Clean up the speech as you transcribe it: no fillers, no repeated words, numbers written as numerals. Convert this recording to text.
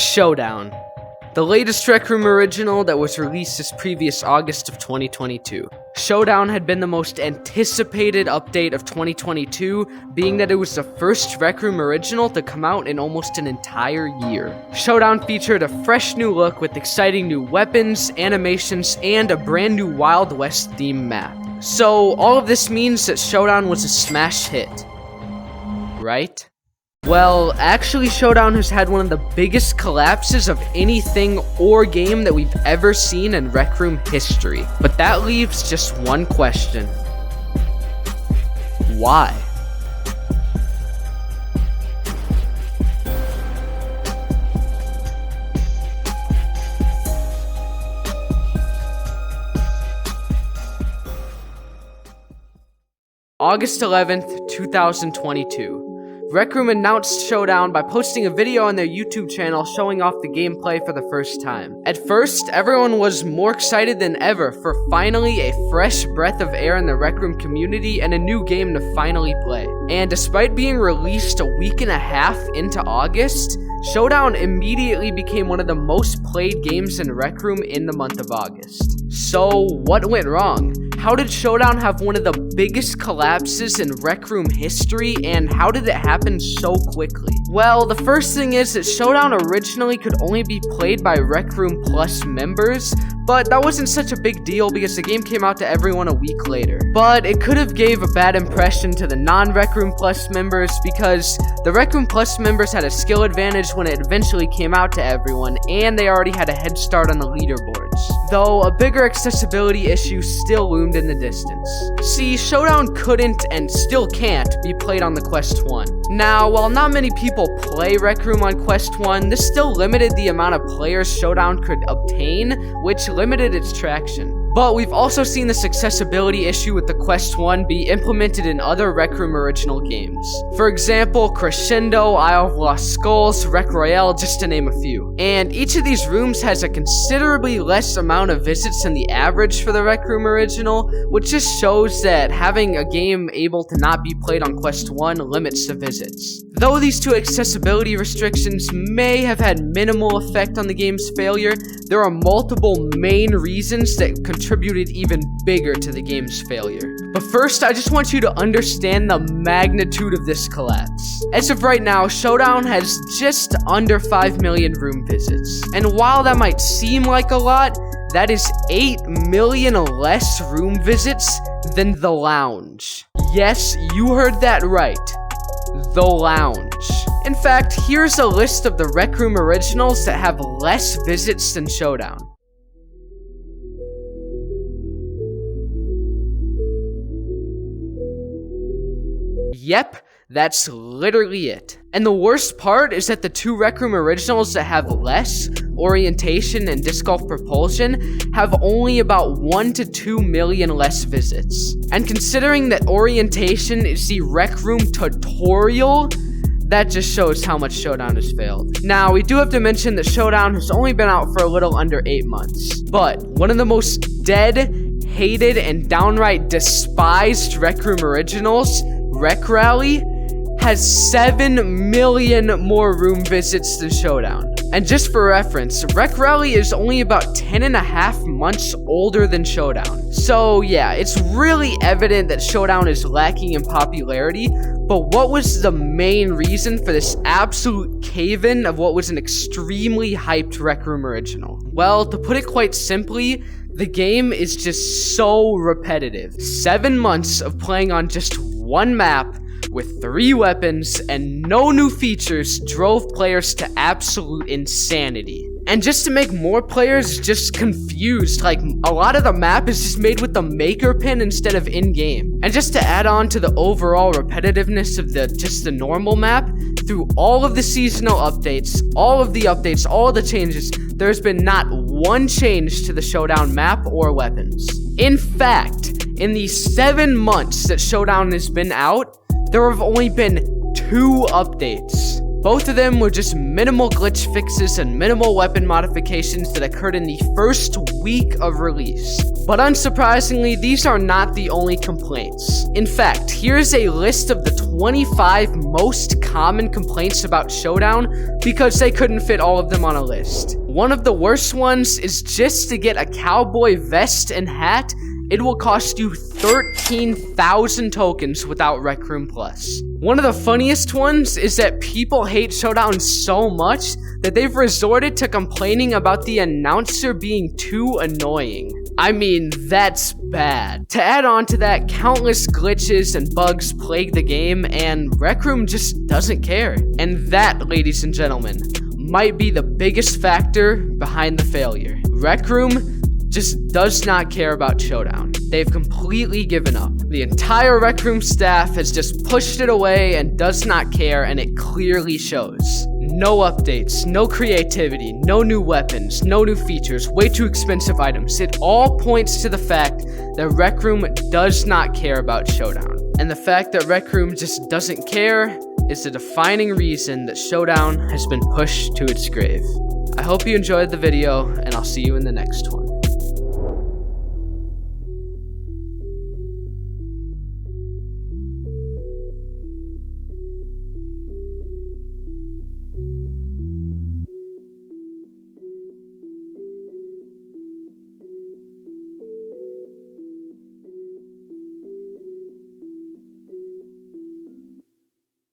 Showdown, the latest Rec Room original that was released this previous August of 2022. Showdown had been the most anticipated update of 2022, being that it was the first Rec Room original to come out in almost an entire year. Showdown featured a fresh new look with exciting new weapons, animations, and a brand new Wild West theme map. So all of this means that Showdown was a smash hit, right? Well, actually, Showdown has had one of the biggest collapses of anything or game that we've ever seen in Rec Room history. But that leaves just one question. Why? August 11th, 2022. Rec Room announced Showdown by posting a video on their YouTube channel showing off the gameplay for the first time. At first, everyone was more excited than ever for finally a fresh breath of air in the Rec Room community and a new game to finally play. And despite being released a week and a half into August, Showdown immediately became one of the most played games in Rec Room in the month of August. So, what went wrong? How did Showdown have one of the biggest collapses in Rec Room history, and how did it happen so quickly? Well, the first thing is that Showdown originally could only be played by Rec Room Plus members, but that wasn't such a big deal because the game came out to everyone a week later. But it could have gave a bad impression to the non-Rec Room Plus members because the Rec Room Plus members had a skill advantage when it eventually came out to everyone, and they already had a head start on the leaderboards. Though a bigger accessibility issue still loomed in the distance. See, Showdown couldn't and still can't be played on the Quest 1. Now, while not many people play Rec Room on Quest 1, this still limited the amount of players Showdown could obtain, which limited its traction. But we've also seen this accessibility issue with the Quest 1 be implemented in other Rec Room original games. For example, Crescendo, Isle of Lost Skulls, Rec Royale, just to name a few. And each of these rooms has a considerably less amount of visits than the average for the Rec Room original, which just shows that having a game able to not be played on Quest 1 limits the visits. Though these two accessibility restrictions may have had minimal effect on the game's failure, there are multiple main reasons that contributed even bigger to the game's failure. But first, I just want you to understand the magnitude of this collapse. As of right now, Showdown has just under 5 million room visits. And while that might seem like a lot, that is 8 million less room visits than The Lounge. Yes, you heard that right. The Lounge. In fact, here's a list of the Rec Room originals that have less visits than Showdown. Yep, that's literally it. And the worst part is that the two Rec Room originals that have less, Orientation and Disc Golf Propulsion, have only about 1 to 2 million less visits. And considering that Orientation is the Rec Room tutorial, that just shows how much Showdown has failed. Now, we do have to mention that Showdown has only been out for a little under 8 months. But one of the most dead, hated, and downright despised Rec Room originals, Rec Rally, has 7 million more room visits than Showdown. And just for reference, Rec Rally is only about 10.5 months older than Showdown. So yeah, it's really evident that Showdown is lacking in popularity, but what was the main reason for this absolute cave-in of what was an extremely hyped Rec Room original? Well, to put it quite simply, the game is just so repetitive. 7 months of playing on just one map with 3 weapons and no new features drove players to absolute insanity. And just to make more players just confused, like a lot of the map is just made with the maker pen instead of in-game. And just to add on to the overall repetitiveness of the normal map, through all of the seasonal updates, all of the changes, there's been not one change to the Showdown map or weapons. In fact, in the 7 months that Showdown has been out, there have only been 2 updates. Both of them were just minimal glitch fixes and minimal weapon modifications that occurred in the first week of release. But unsurprisingly, these are not the only complaints. In fact, here's a list of the 25 most common complaints about Showdown because they couldn't fit all of them on a list. One of the worst ones is just to get a cowboy vest and hat, it will cost you 13,000 tokens without Rec Room Plus. One of the funniest ones is that people hate Showdown so much that they've resorted to complaining about the announcer being too annoying. I mean, that's bad. To add on to that, countless glitches and bugs plague the game, and Rec Room just doesn't care. And that, ladies and gentlemen, might be the biggest factor behind the failure. Rec Room just does not care about Showdown. They've completely given up. The entire Rec Room staff has just pushed it away and does not care, and it clearly shows. No updates, no creativity, no new weapons, no new features, way too expensive items. It all points to the fact that Rec Room does not care about Showdown. And the fact that Rec Room just doesn't care is the defining reason that Showdown has been pushed to its grave. I hope you enjoyed the video, and I'll see you in the next one.